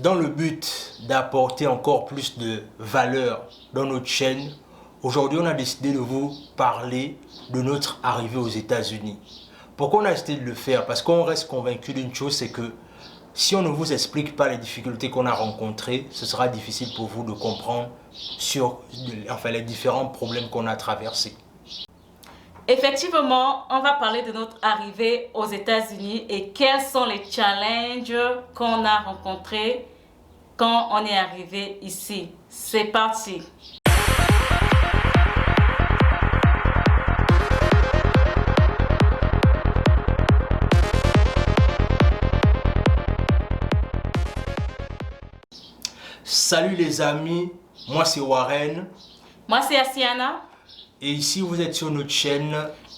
Dans le but d'apporter encore plus de valeur dans notre chaîne, aujourd'hui on a décidé de vous parler de notre arrivée aux États-Unis. Pourquoi on a décidé de le faire? Parce qu'on reste convaincu d'une chose, c'est que si on ne vous explique pas les difficultés qu'on a rencontrées, ce sera difficile pour vous de comprendre les différents problèmes qu'on a traversés. Effectivement, on va parler de notre arrivée aux États-Unis et quels sont les challenges qu'on a rencontrés quand on est arrivé ici. C'est parti! Salut les amis, moi c'est Warren. Moi c'est Asiana. Et ici vous êtes sur notre chaîne.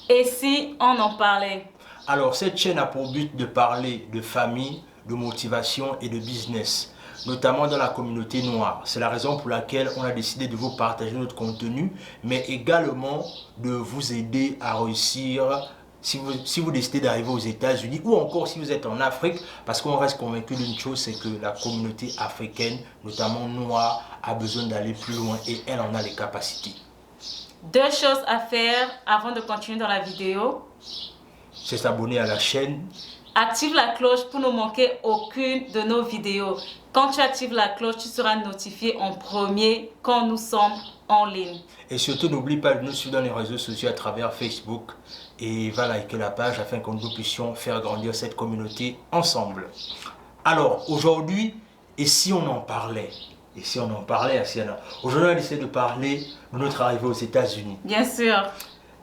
Et si on en parlait? Alors cette chaîne a pour but de parler de famille, de motivation et de business, notamment dans la communauté noire. C'est la raison pour laquelle on a décidé de vous partager notre contenu, mais également de vous aider à réussir si vous décidez d'arriver aux États-Unis ou encore si vous êtes en Afrique, parce qu'on reste convaincu d'une chose, c'est que la communauté africaine, notamment noire, a besoin d'aller plus loin et elle en a les capacités. Deux choses à faire avant de continuer dans la vidéo. C'est s'abonner à la chaîne. Active la cloche pour ne manquer aucune de nos vidéos. Quand tu actives la cloche, tu seras notifié en premier quand nous sommes en ligne. Et surtout, n'oublie pas de nous suivre dans les réseaux sociaux à travers Facebook et va liker la page afin que nous puissions faire grandir cette communauté ensemble. Alors, aujourd'hui, et si on en parlait? Et si on en parlait, Asiana? Aujourd'hui, on a décidé de parler de notre arrivée aux États-Unis. Bien sûr.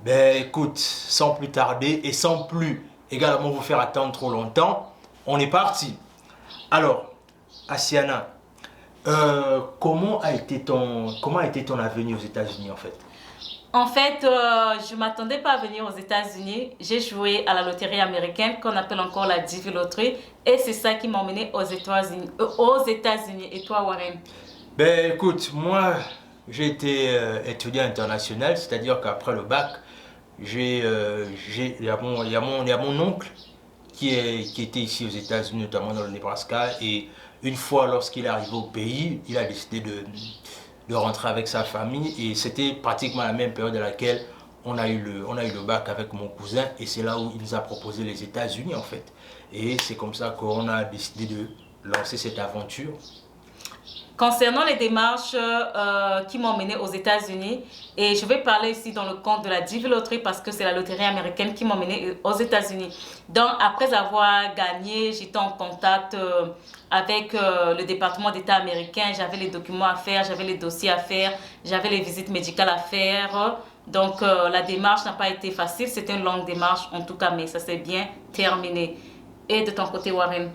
Ben écoute, sans plus tarder et sans plus également vous faire attendre trop longtemps, on est parti. Alors, Asiana, comment a été ton avenue aux États-Unis en fait? En fait, je ne m'attendais pas à venir aux États-Unis. J'ai joué à la loterie américaine qu'on appelle encore la Divi Lottery. Et c'est ça qui m'a emmené aux États-Unis. Et toi, Warren? Ben écoute, moi j'ai été étudiant international, c'est-à-dire qu'après le bac, il y a mon oncle qui était ici aux États-Unis, notamment dans le Nebraska. Et une fois, lorsqu'il est arrivé au pays, il a décidé de rentrer avec sa famille. Et c'était pratiquement la même période à laquelle on a eu le bac avec mon cousin. Et c'est là où il nous a proposé les États-Unis en fait. Et c'est comme ça qu'on a décidé de lancer cette aventure. Concernant les démarches qui m'ont mené aux États-Unis, et je vais parler ici dans le compte de la Divi Lottery parce que c'est la loterie américaine qui m'a mené aux États-Unis. Donc, après avoir gagné, j'étais en contact avec le département d'État américain. J'avais les documents à faire, j'avais les dossiers à faire, j'avais les visites médicales à faire. Donc, la démarche n'a pas été facile. C'était une longue démarche en tout cas, mais ça s'est bien terminé. Et de ton côté, Warren?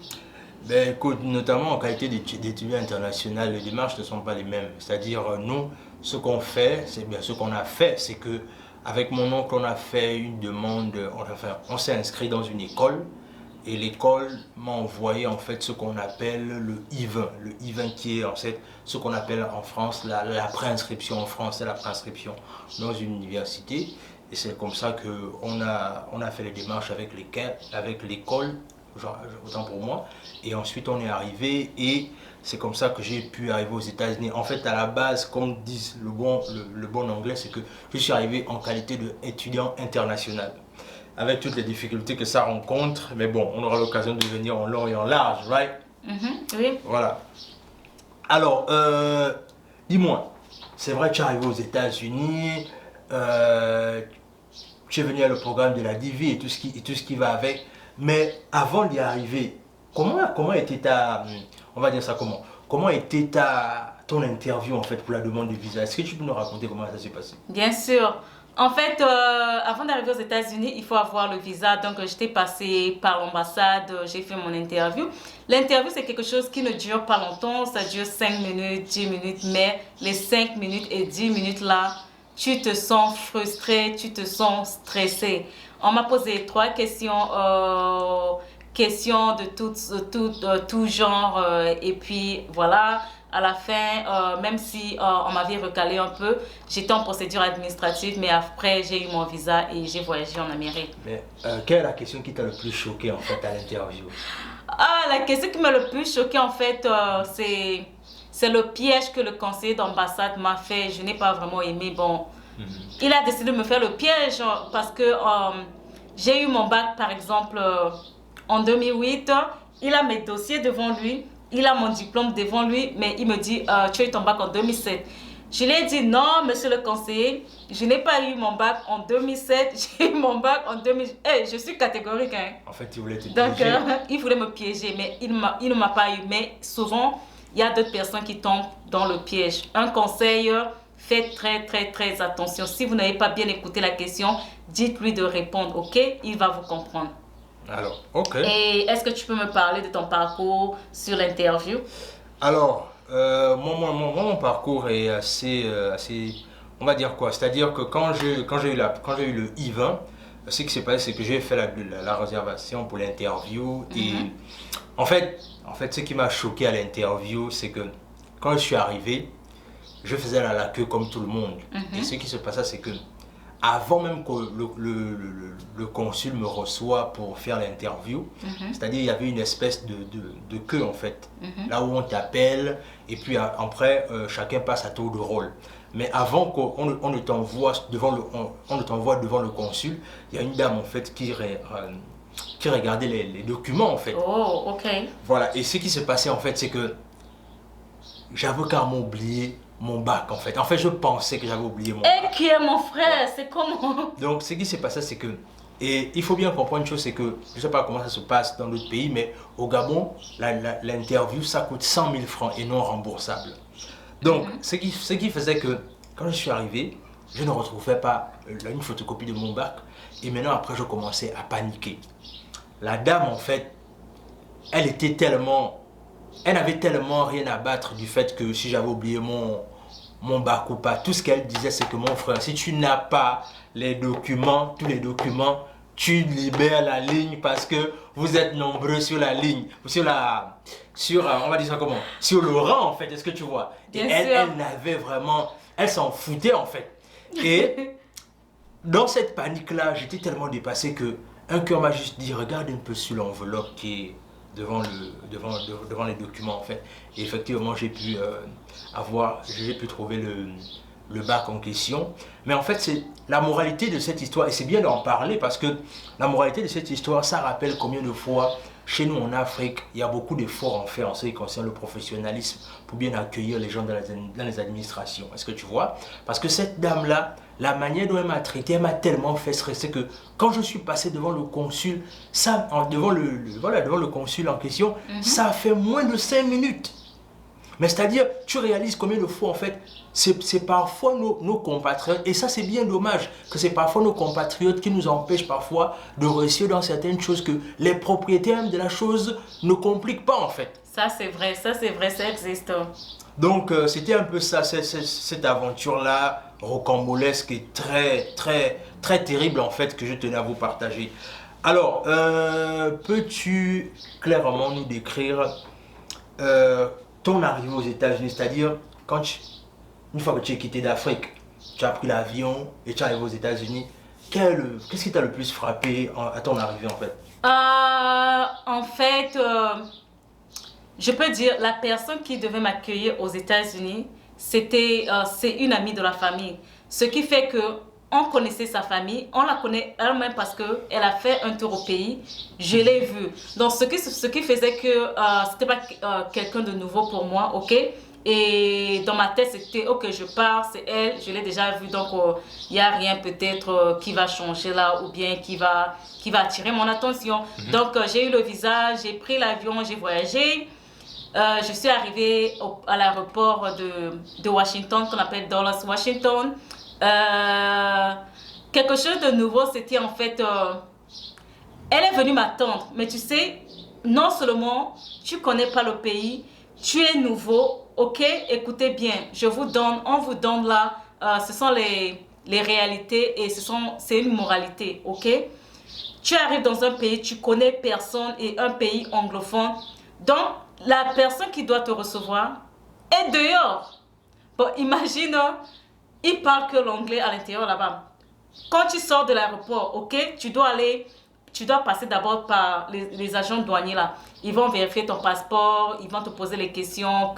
Ben écoute, notamment en qualité d'étudiant international, les démarches ne sont pas les mêmes. C'est-à-dire, nous, ce qu'on fait, c'est bien ce qu'on a fait, c'est que avec mon oncle, on a fait une demande, on s'est inscrit dans une école et l'école m'a envoyé en fait ce qu'on appelle le I-20. Le I-20 qui est en fait ce qu'on appelle en France la préinscription en France, c'est la préinscription dans une université. Et c'est comme ça qu'on a fait les démarches avec l'école. Autant pour moi, et ensuite on est arrivé et c'est comme ça que j'ai pu arriver aux États-Unis. En fait, à la base, comme disent le bon anglais, c'est que je suis arrivé en qualité d'étudiant international avec toutes les difficultés que ça rencontre, mais bon, on aura l'occasion de venir en long et en large, right? Oui. Voilà. Alors, dis-moi, c'est vrai que tu es arrivé aux États-Unis, tu es venu à le programme de la Divi et tout ce qui va avec. Mais avant d'y arriver, comment était on va dire ça comment était ton interview en fait pour la demande de visa? Est-ce que tu peux nous raconter comment ça s'est passé? Bien sûr. En fait, avant d'arriver aux États-Unis, il faut avoir le visa. Donc, j'étais passée par l'ambassade, j'ai fait mon interview. L'interview, c'est quelque chose qui ne dure pas longtemps. Ça dure 5 minutes, 10 minutes. Mais les 5 minutes et 10 minutes là, tu te sens frustré, tu te sens stressé. On m'a posé 3 questions, questions de tout genre. Et puis, voilà. À la fin, même si on m'avait recalé un peu, j'étais en procédure administrative, mais après j'ai eu mon visa et j'ai voyagé en Amérique. Mais quelle est la question qui t'a le plus choqué en fait à l'interview? La question qui m'a le plus choquée, en fait, c'est le piège que le conseiller d'ambassade m'a fait. Je n'ai pas vraiment aimé. Bon, il a décidé de me faire le piège parce que j'ai eu mon bac, par exemple, en 2008. Il a mes dossiers devant lui. Il a mon diplôme devant lui. Mais il me dit, tu as eu ton bac en 2007. Je lui ai dit, non, monsieur le conseiller, je n'ai pas eu mon bac en 2007. J'ai eu mon bac en 2000. Je suis catégorique. Hein. En fait, il voulait te piéger. Donc, il voulait me piéger, mais il ne m'a pas eu. Mais souvent, il y a d'autres personnes qui tombent dans le piège. Un conseil, faites très, très, très attention. Si vous n'avez pas bien écouté la question, dites-lui de répondre, ok? Il va vous comprendre. Alors, ok. Et est-ce que tu peux me parler de ton parcours sur l'interview? Alors, mon parcours est assez, on va dire quoi? C'est-à-dire que quand j'ai eu le I-20, ce qui s'est passé, c'est que j'ai fait la réservation pour l'interview. Et en fait, ce qui m'a choqué à l'interview, c'est que quand je suis arrivé, je faisais la queue comme tout le monde. Et ce qui se passait, c'est que avant même que le consul me reçoive pour faire l'interview, c'est-à-dire il y avait une espèce de queue en fait, là où on t'appelle et puis après chacun passe à tour de rôle. Mais avant qu'on ne t'envoie devant le consul, il y a une dame en fait qui regardait les documents en fait. Oh, ok. Voilà, et ce qui s'est passé en fait, c'est que j'avais carrément oublié mon bac en fait. En fait, je pensais que j'avais oublié mon bac. Et qui est mon frère, c'est comment? Donc, ce qui s'est passé, c'est que, et il faut bien comprendre une chose, c'est que, je ne sais pas comment ça se passe dans d'autres pays, mais au Gabon, l'interview, ça coûte 100 000 francs et non remboursable. Donc, ce qui faisait que, quand je suis arrivé, je ne retrouvais pas une photocopie de mon bac. Et maintenant, après, je commençais à paniquer. La dame, en fait, elle n'avait tellement rien à battre du fait que si j'avais oublié mon bac ou pas. Tout ce qu'elle disait, c'est que mon frère, si tu n'as pas tous les documents, tu libères la ligne parce que vous êtes nombreux sur la ligne, on va dire ça comment? Sur le rang en fait, est-ce que tu vois? Et elle n'avait vraiment, elle s'en foutait en fait. Et dans cette panique-là, j'étais tellement dépassé que un cœur m'a juste dit, regarde un peu sur l'enveloppe qui est devant les documents en fait. Et effectivement, j'ai pu trouver le bac en question. Mais en fait, c'est la moralité de cette histoire, et c'est bien d'en parler parce que la moralité de cette histoire, ça rappelle combien de fois, chez nous en Afrique, il y a beaucoup d'efforts en fait en ce qui concerne le professionnalisme pour bien accueillir les gens dans les administrations. Est-ce que tu vois? Parce que cette dame-là, la manière dont elle m'a traité, elle m'a tellement fait stresser que quand je suis passé devant le consul, devant le consul en question, ça a fait moins de 5 minutes. Mais c'est-à-dire, tu réalises combien de fois, en fait, c'est parfois nos compatriotes, et ça c'est bien dommage, que c'est parfois nos compatriotes qui nous empêchent parfois de réussir dans certaines choses que les propriétaires de la chose ne compliquent pas, en fait. Ça c'est vrai, ça existe. Donc, c'était un peu ça, cette aventure-là, rocambolesque et très, très, très terrible, en fait, que je tenais à vous partager. Alors, peux-tu clairement nous décrire ton arrivée aux États-Unis, c'est-à-dire une fois que tu es quitté d'Afrique, tu as pris l'avion et tu es arrivé aux États-Unis, qu'est-ce qui t'a le plus frappé à ton arrivée en fait? En fait, je peux dire la personne qui devait m'accueillir aux États-Unis, c'est une amie de la famille. Ce qui fait que on connaissait sa famille, on la connaît elle-même parce qu'elle a fait un tour au pays, je l'ai vue. Donc ce qui faisait que c'était pas quelqu'un de nouveau pour moi, ok? Et dans ma tête c'était ok, je pars, c'est elle, je l'ai déjà vue, donc il n'y a rien peut-être qui va changer là ou bien qui va attirer mon attention. Donc j'ai eu le visa, j'ai pris l'avion, j'ai voyagé. Je suis arrivée à l'aéroport de Washington, qu'on appelle Dallas, Washington. Quelque chose de nouveau, c'était en fait, elle est venue m'attendre, mais tu sais, non seulement tu connais pas le pays, tu es nouveau, ok, écoutez bien, on vous donne là, ce sont les réalités et c'est une moralité, ok. Tu arrives dans un pays, tu connais personne et un pays anglophone, donc la personne qui doit te recevoir est dehors. Bon, imagine, il parle que l'anglais à l'intérieur là-bas. Quand tu sors de l'aéroport, ok, tu dois aller tu dois passer d'abord par les agents douaniers là. Ils vont vérifier ton passeport, ils vont te poser les questions.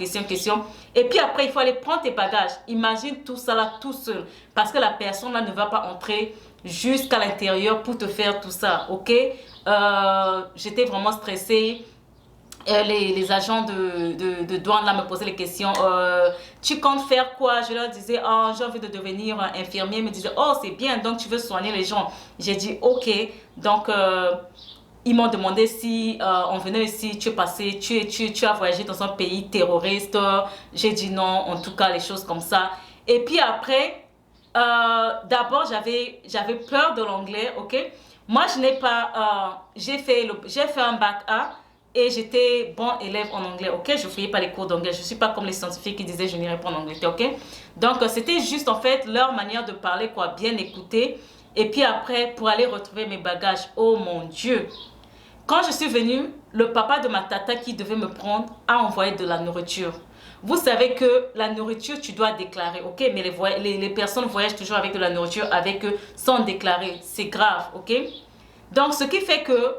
Et puis après, il faut aller prendre tes bagages. Imagine tout ça là tout seul. Parce que la personne là ne va pas entrer jusqu'à l'intérieur pour te faire tout ça, ok? J'étais vraiment stressée. Les agents de douane là me posaient les questions. Tu comptes faire quoi? Je leur disais, oh, j'ai envie de devenir infirmier. Ils me disaient, oh, c'est bien, donc tu veux soigner les gens. J'ai dit, ok. Donc, ils m'ont demandé si on venait ici, tu es passé, tu as voyagé dans un pays terroriste. J'ai dit non, en tout cas, les choses comme ça. Et puis après, d'abord, j'avais peur de l'anglais, ok? Moi, je n'ai pas... j'ai fait un bac A. Et j'étais bon élève en anglais, ok? Je ne fouillais pas les cours d'anglais. Je ne suis pas comme les scientifiques qui disaient je n'irai pas en Angleterre, ok? Donc, c'était juste en fait leur manière de parler, quoi, bien écouter. Et puis après, pour aller retrouver mes bagages, oh mon Dieu! Quand je suis venue, le papa de ma tata qui devait me prendre a envoyé de la nourriture. Vous savez que la nourriture, tu dois déclarer, ok? Mais les personnes voyagent toujours avec de la nourriture avec eux sans déclarer. C'est grave, ok? Donc, ce qui fait que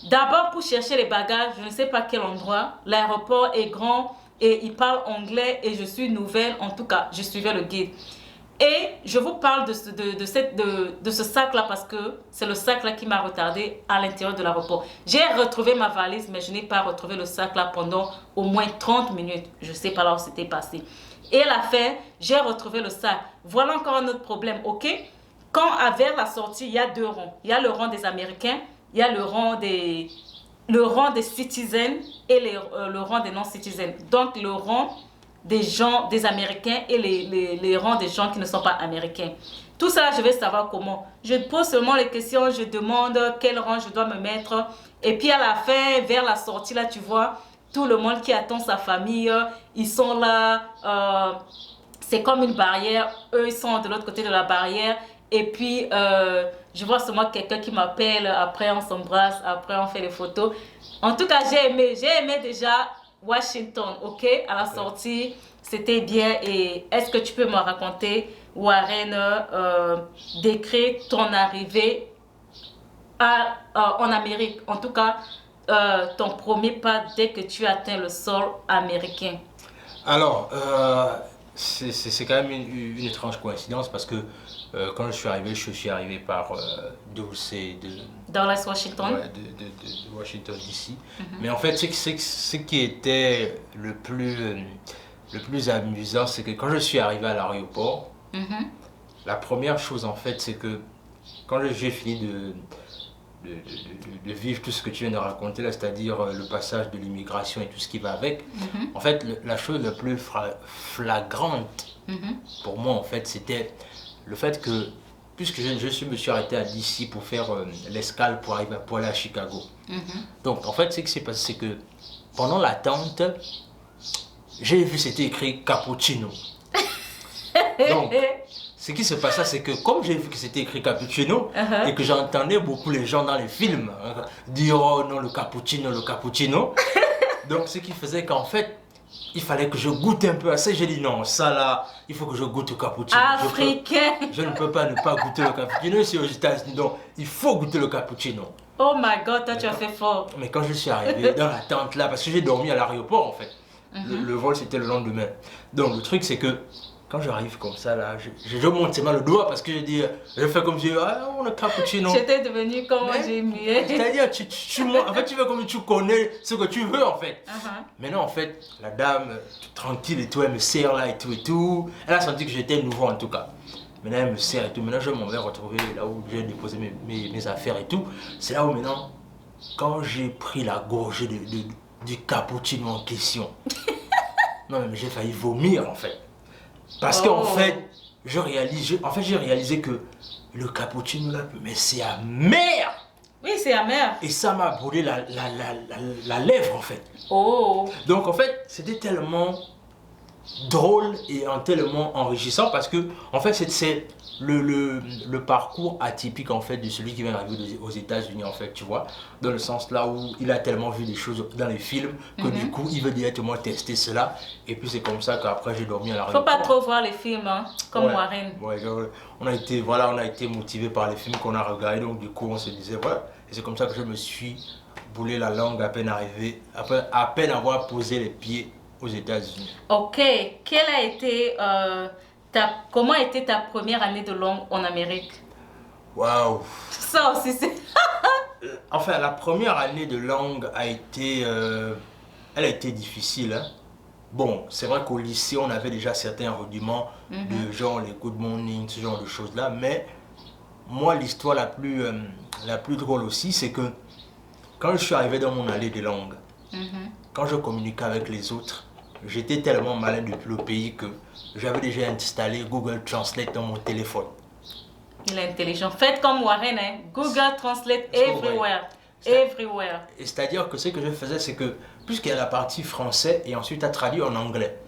d'abord, pour chercher les bagages, je ne sais pas quel endroit. L'aéroport est grand et il parle anglais et je suis nouvelle. En tout cas, je suivais le guide. Et je vous parle de ce sac-là parce que c'est le sac-là qui m'a retardé à l'intérieur de l'aéroport. J'ai retrouvé ma valise, mais je n'ai pas retrouvé le sac-là pendant au moins 30 minutes. Je ne sais pas là où c'était passé. Et à la fin, j'ai retrouvé le sac. Voilà encore un autre problème, ok? Quand vers la sortie, il y a deux rangs. Il y a le rang des Américains. Il y a le rang des citizens et le rang des non-citizens. Donc, le rang des gens, des Américains et les rangs des gens qui ne sont pas Américains. Tout ça, je vais savoir comment. Je pose seulement les questions, je demande quel rang je dois me mettre. Et puis, à la fin, vers la sortie, là, tu vois, tout le monde qui attend sa famille, ils sont là. C'est comme une barrière. Eux, ils sont de l'autre côté de la barrière. Et puis, je vois seulement quelqu'un qui m'appelle, après on s'embrasse, après on fait les photos. En tout cas, j'ai aimé déjà Washington, ok? À la sortie, c'était bien. Et est-ce que tu peux me raconter, Warren, décrire ton arrivée en Amérique? En tout cas, ton premier pas dès que tu atteins le sol américain. Alors, c'est quand même une étrange coïncidence parce que quand je suis arrivé par Dulce Dallas, Washington. Ouais, de Washington DC. Mais en fait, ce qui était le plus amusant, c'est que quand je suis arrivé à l'aéroport, la première chose en fait, c'est que quand j'ai fini de vivre tout ce que tu viens de raconter là, c'est-à-dire le passage de l'immigration et tout ce qui va avec, en fait, la chose la plus flagrante pour moi, en fait, c'était le fait que, puisque me suis arrêté à DC pour faire l'escale pour aller à Chicago. Donc, en fait, ce qui s'est passé, c'est que pendant l'attente, j'ai vu c'était écrit cappuccino. Donc, ce qui se passait, c'est que comme j'ai vu que c'était écrit cappuccino et que j'entendais beaucoup les gens dans les films dire oh non, le cappuccino, le cappuccino. Donc, ce qui faisait qu'en fait, il fallait que je goûte un peu à ça. J'ai dit non, ça là, il faut que je goûte le cappuccino. Africain. Je ne peux pas ne pas goûter le cappuccino ici aux États-Unis. Donc, il faut goûter le cappuccino. Oh my God, toi tu as fait fort. Mais quand je suis arrivé dans la tente là, parce que j'ai dormi à l'aéroport en fait. Le vol c'était le lendemain. Donc, le truc c'est que quand j'arrive comme ça là, je monte seulement le doigt parce que je fais comme si on a cappuccino. J'étais devenu comme j'ai muet. C'est-à-dire, en fait, tu fais comme tu connais ce que tu veux en fait. Maintenant, en fait, la dame, tranquille et tout, elle me sert là et tout et tout. Elle a senti que j'étais nouveau en tout cas. Maintenant, elle me sert et tout. Maintenant, je m'en vais retrouver là où j'ai déposé mes affaires et tout. C'est là où maintenant, quand j'ai pris la gorgée du cappuccino en question, non mais j'ai failli vomir en fait. Parce qu'en fait, j'ai réalisé que le cappuccino là, mais c'est amer. Oui, c'est amer. Et ça m'a brûlé la lèvre en fait. Donc en fait, c'était tellement drôle et tellement enrichissant parce que en fait c'est le parcours atypique en fait de celui qui vient d'arriver aux États-Unis en fait, tu vois, dans le sens là où il a tellement vu des choses dans les films que du coup il veut directement tester cela et puis c'est comme ça qu'après j'ai dormi à la Faut pas trop voir les films hein, comme Warren. Ouais, on a été motivé par les films qu'on a regardés, donc du coup on se disait voilà, Et c'est comme ça que je me suis boulé la langue à peine arrivé, à peine avoir posé les pieds aux États-Unis. Ok, quelle a été, comment a été ta première année de langue en Amérique? Waouh! Ça aussi, c'est... Enfin, la première année de langue a été, elle a été difficile, hein. Bon, c'est vrai qu'au lycée, on avait déjà certains rudiments de genre les good morning, ce genre de choses-là. Mais moi, l'histoire la plus drôle aussi, c'est que quand je suis arrivé dans mon allée des langues, quand je communiquais avec les autres, j'étais tellement malin depuis le pays que j'avais déjà installé Google Translate dans mon téléphone. Il est intelligent. Faites comme Warren, hein? Google Translate Est-ce que vous everywhere. voyez? Everywhere. Et c'est-à-dire que ce que je faisais, c'est que, puisqu'il y a la partie français et ensuite à traduire en anglais.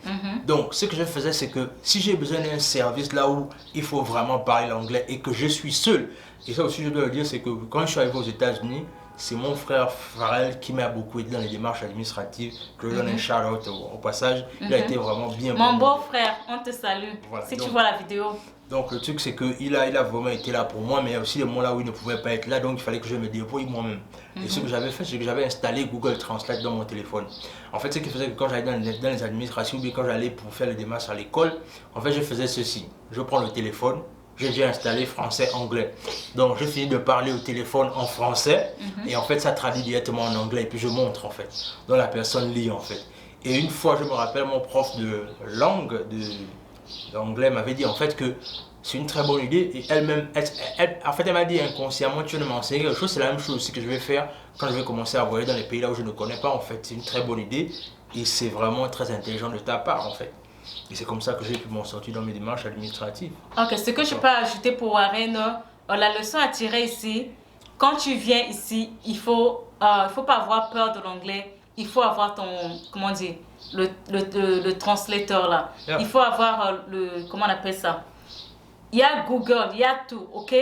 Donc, ce que je faisais, c'est que si j'ai besoin d'un service là où il faut vraiment parler l'anglais et que je suis seul, et ça aussi je dois le dire, c'est que quand je suis arrivé aux États-Unis, c'est mon frère Farrell qui m'a beaucoup aidé dans les démarches administratives. Je lui donne un shout-out au passage. Il a été vraiment bien. Mon beau-frère, on te salue. Voilà, si donc, tu vois la vidéo. Donc le truc c'est qu'il a vraiment été là pour moi, mais il y a aussi des moments là où il ne pouvait pas être là, donc il fallait que je me débrouille moi-même. Et ce que j'avais fait, c'est que j'avais installé Google Translate dans mon téléphone. En fait, ce qui faisait que quand j'allais dans les administrations, ou bien quand j'allais pour faire les démarches à l'école, en fait je faisais ceci. Je prends le téléphone, j'ai déjà installé français-anglais. Donc je finis de parler au téléphone en français, et en fait ça traduit directement en anglais, et puis je montre en fait. Donc la personne lit en fait. Et une fois, je me rappelle, mon prof de langue, l'anglais m'avait dit en fait que c'est une très bonne idée et elle-même, en fait elle m'a dit inconsciemment tu viens de m'enseigner quelque chose, c'est la même chose aussi que je vais faire quand je vais commencer à voyager dans les pays là où je ne connais pas en fait, c'est une très bonne idée et c'est vraiment très intelligent de ta part en fait. Et c'est comme ça que j'ai pu m'en sortir dans mes démarches administratives. Ok, ce que je peux ajouter pour Warren, la leçon à tirer ici, quand tu viens ici, il faut pas avoir peur de l'anglais, il faut avoir ton, comment dire, le translateur là. Yeah. Il faut avoir comment on appelle ça? Il y a Google, il y a tout, ok?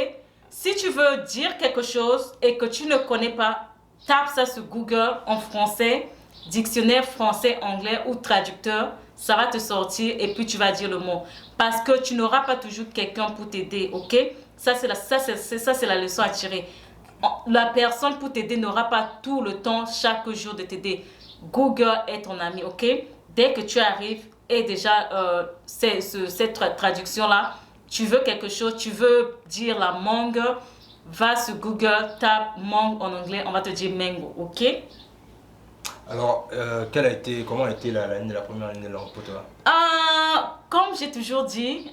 Si tu veux dire quelque chose et que tu ne connais pas, tape ça sur Google en français, dictionnaire français-anglais ou traducteur, ça va te sortir et puis tu vas dire le mot. Parce que tu n'auras pas toujours quelqu'un pour t'aider, ok? Ça, c'est la leçon à tirer. La personne pour t'aider n'aura pas tout le temps, chaque jour de t'aider. Google est ton ami, ok? Dès que tu arrives et déjà cette traduction-là, tu veux quelque chose, tu veux dire la mangue, va sur Google, tape mangue en anglais, on va te dire mango, ok? Alors, comment a été la première année de langue pour toi? Comme j'ai toujours dit,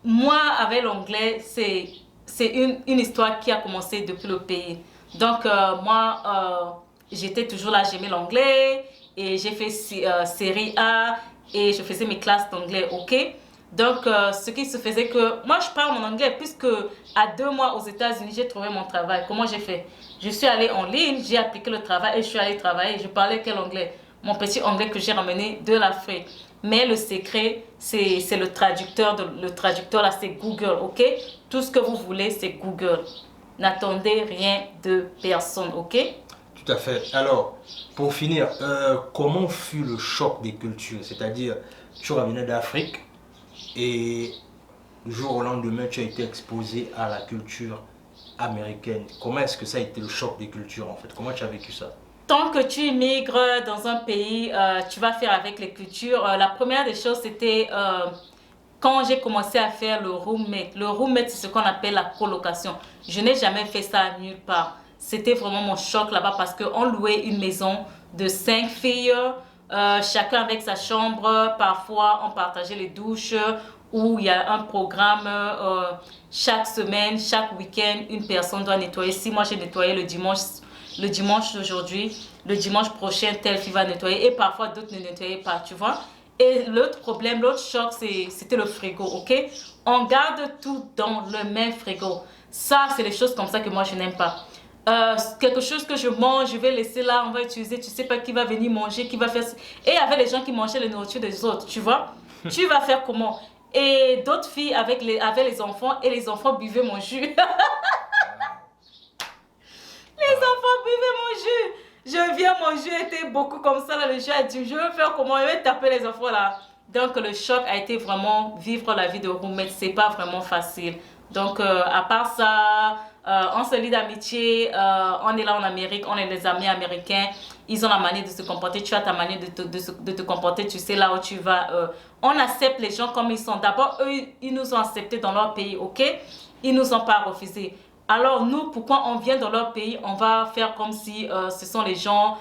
moi avec l'anglais, c'est une histoire qui a commencé depuis le pays. Donc moi, j'étais toujours là, j'aimais l'anglais et j'ai fait série A et je faisais mes classes d'anglais, ok? Donc, ce qui se faisait que moi, je parle mon anglais puisque à 2 mois aux États-Unis, j'ai trouvé mon travail. Comment j'ai fait? Je suis allée en ligne, j'ai appliqué le travail et je suis allée travailler. Je parlais quel anglais? Mon petit anglais que j'ai ramené de l'Afrique. Mais le secret, c'est le traducteur. Le traducteur, là, c'est Google, ok? Tout ce que vous voulez, c'est Google. N'attendez rien de personne, ok? Tout à fait. Alors, pour finir, comment fut le choc des cultures? C'est-à-dire, tu revenais d'Afrique et du jour au lendemain, tu as été exposé à la culture américaine. Comment est-ce que ça a été le choc des cultures en fait? Comment tu as vécu ça? Tant que tu immigres dans un pays, tu vas faire avec les cultures. La première des choses, c'était quand j'ai commencé à faire le roommate. Le roommate, c'est ce qu'on appelle la colocation. Je n'ai jamais fait ça nulle part. C'était vraiment mon choc là-bas parce qu'on louait une maison de 5 filles, chacun avec sa chambre. Parfois, on partageait les douches où il y a un programme chaque semaine, chaque week-end, une personne doit nettoyer. Si moi j'ai nettoyé le dimanche d'aujourd'hui, le dimanche prochain, telle fille va nettoyer et parfois d'autres ne nettoyaient pas, tu vois. Et l'autre problème, l'autre choc, c'était le frigo, ok? On garde tout dans le même frigo. Ça, c'est les choses comme ça que moi, je n'aime pas. Quelque chose que je mange, je vais laisser là, on va utiliser, tu sais pas qui va venir manger, qui va faire... Et il y avait les gens qui mangeaient la nourriture des autres, tu vois? Tu vas faire comment? Et d'autres filles avaient les enfants et les enfants buvaient mon jus. Les enfants buvaient mon jus. Je viens, mon jus était beaucoup comme ça. Là, le jus a dit, je veux faire comment? Je vais taper les enfants là. Donc le choc a été vraiment vivre la vie de roommate. C'est pas vraiment facile. Donc à part ça, on se lie d'amitié, on est là en Amérique, on est des amis américains, ils ont la manière de se comporter, tu as ta manière de te comporter, tu sais là où tu vas. On accepte les gens comme ils sont. D'abord, eux, ils nous ont acceptés dans leur pays, ok? Ils nous ont pas refusé. Alors nous, pourquoi on vient dans leur pays, on va faire comme si ce sont les gens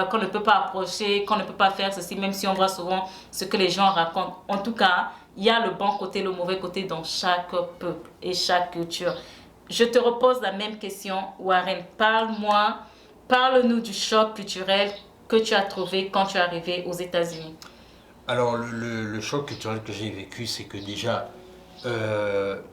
qu'on ne peut pas approcher, qu'on ne peut pas faire ceci, même si on voit souvent ce que les gens racontent. En tout cas, il y a le bon côté, le mauvais côté dans chaque peuple et chaque culture. Je te repose la même question, Warren. Parle-moi, parle-nous du choc culturel que tu as trouvé quand tu es arrivé aux États-Unis. Alors, le choc culturel que j'ai vécu, c'est que déjà,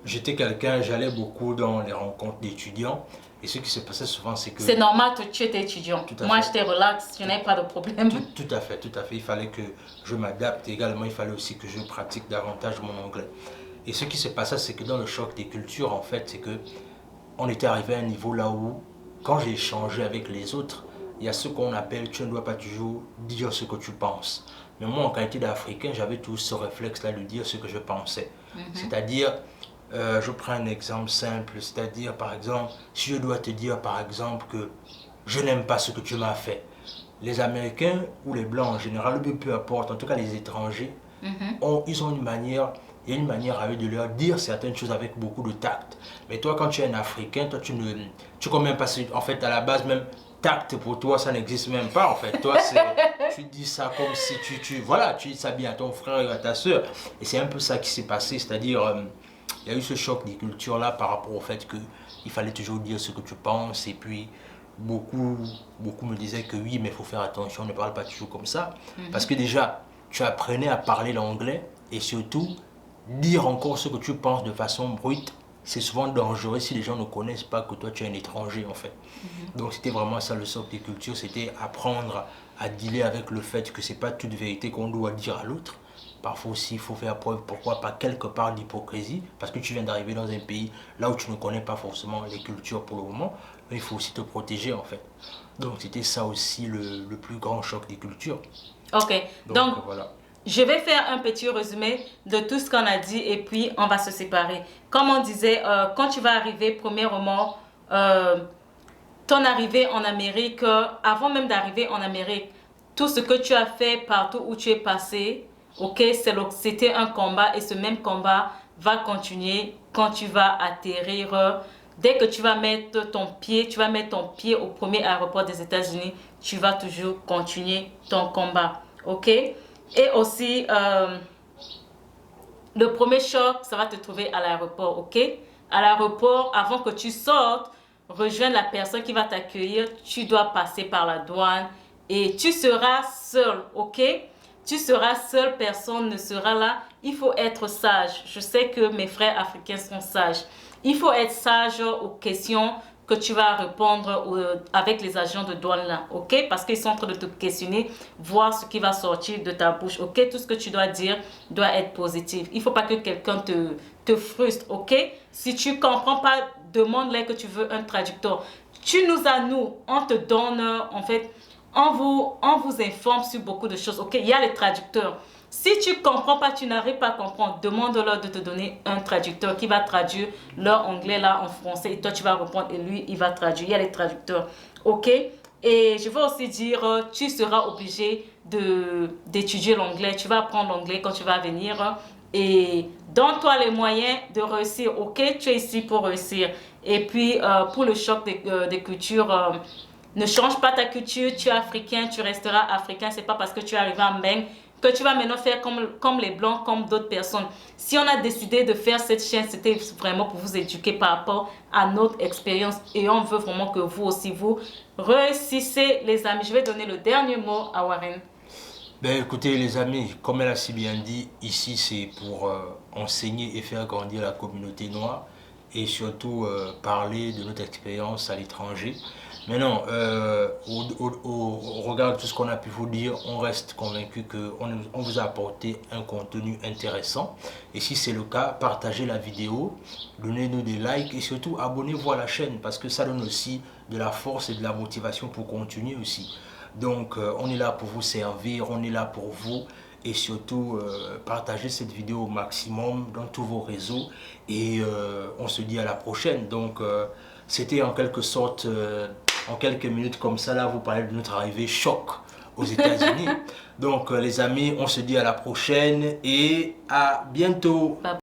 j'étais quelqu'un, j'allais beaucoup dans les rencontres d'étudiants. Et ce qui se passait souvent, c'est que... C'est normal que tu étais étudiant. Moi, j'étais relax, je n'avais pas de problème. Tout à fait, tout à fait. Il fallait que je m'adapte. Également, il fallait aussi que je pratique davantage mon anglais. Et ce qui se passait, c'est que dans le choc des cultures, en fait, c'est que on était arrivé à un niveau là où, quand j'ai échangé avec les autres, il y a ce qu'on appelle, tu ne dois pas toujours dire ce que tu penses. Mais moi, en qualité d'Africain, j'avais toujours ce réflexe-là de dire ce que je pensais. C'est-à-dire, je prends un exemple simple, c'est-à-dire, par exemple, si je dois te dire, par exemple, que je n'aime pas ce que tu m'as fait. Les Américains ou les Blancs en général, peu importe, en tout cas les étrangers, ils ont une manière, il y a une manière à eux de leur dire certaines choses avec beaucoup de tact. Mais toi, quand tu es un Africain, toi, tu connais même pas, en fait, à la base même, tact pour toi, ça n'existe même pas, en fait. Toi, tu dis ça comme si voilà, tu dis ça bien à ton frère et à ta soeur. Et c'est un peu ça qui s'est passé, c'est-à-dire, il y a eu ce choc des cultures-là par rapport au fait qu'il fallait toujours dire ce que tu penses, et puis beaucoup me disaient que oui, mais il faut faire attention, on ne parle pas toujours comme ça. Parce que déjà, tu apprenais à parler l'anglais, et surtout, dire encore ce que tu penses de façon brute, c'est souvent dangereux si les gens ne connaissent pas que toi tu es un étranger en fait. Donc c'était vraiment ça le socle des cultures, c'était apprendre à dealer avec le fait que c'est pas toute vérité qu'on doit dire à l'autre. Parfois aussi il faut faire preuve, pourquoi pas quelque part d'hypocrisie, parce que tu viens d'arriver dans un pays là où tu ne connais pas forcément les cultures pour le moment, mais il faut aussi te protéger en fait. Donc c'était ça aussi le plus grand choc des cultures. Ok, donc voilà. Je vais faire un petit résumé de tout ce qu'on a dit et puis on va se séparer. Comme on disait, quand tu vas arriver, premièrement, ton arrivée en Amérique, avant même d'arriver en Amérique, tout ce que tu as fait partout où tu es passé, ok, c'était un combat et ce même combat va continuer quand tu vas atterrir. Dès que tu vas mettre ton pied au premier aéroport des États-Unis, tu vas toujours continuer ton combat, ok? Et aussi, le premier choc, ça va te trouver à l'aéroport, ok? À l'aéroport, avant que tu sortes, rejoindre la personne qui va t'accueillir, tu dois passer par la douane et tu seras seul, ok? Tu seras seul, personne ne sera là. Il faut être sage. Je sais que mes frères africains sont sages. Il faut être sage aux questions que tu vas répondre avec les agents de douane là, ok? Parce qu'ils sont en train de te questionner, voir ce qui va sortir de ta bouche, ok? Tout ce que tu dois dire doit être positif. Il ne faut pas que quelqu'un te frustre, ok? Si tu ne comprends pas, demande-leur que tu veux un traducteur. Tu nous as, nous, on te donne, en fait, on vous informe sur beaucoup de choses, ok? Il y a les traducteurs. Si tu ne comprends pas, tu n'arrives pas à comprendre, demande-leur de te donner un traducteur qui va traduire leur anglais là en français et toi tu vas répondre et lui il va traduire. Il y a les traducteurs, ok? Et je veux aussi dire, tu seras obligé d'étudier l'anglais. Tu vas apprendre l'anglais quand tu vas venir et donne-toi les moyens de réussir, ok? Tu es ici pour réussir. Et puis pour le choc des cultures, ne change pas ta culture, tu es africain, tu resteras africain. C'est pas parce que tu es arrivé en Beng que tu vas maintenant faire comme les Blancs, comme d'autres personnes. Si on a décidé de faire cette chaîne, c'était vraiment pour vous éduquer par rapport à notre expérience. Et on veut vraiment que vous aussi, vous réussissez, les amis. Je vais donner le dernier mot à Warren. Ben écoutez les amis, comme elle a si bien dit, ici c'est pour enseigner et faire grandir la communauté noire et surtout parler de notre expérience à l'étranger. Mais non, au regard de tout ce qu'on a pu vous dire, on reste convaincu qu'on vous a apporté un contenu intéressant. Et si c'est le cas, partagez la vidéo, donnez-nous des likes et surtout abonnez-vous à la chaîne parce que ça donne aussi de la force et de la motivation pour continuer aussi. Donc on est là pour vous servir, on est là pour vous et surtout partagez cette vidéo au maximum dans tous vos réseaux et on se dit à la prochaine. Donc c'était en quelque sorte, en quelques minutes comme ça, là, vous parlez de notre arrivée choc aux États-Unis. Donc, les amis, on se dit à la prochaine et à bientôt. Bye.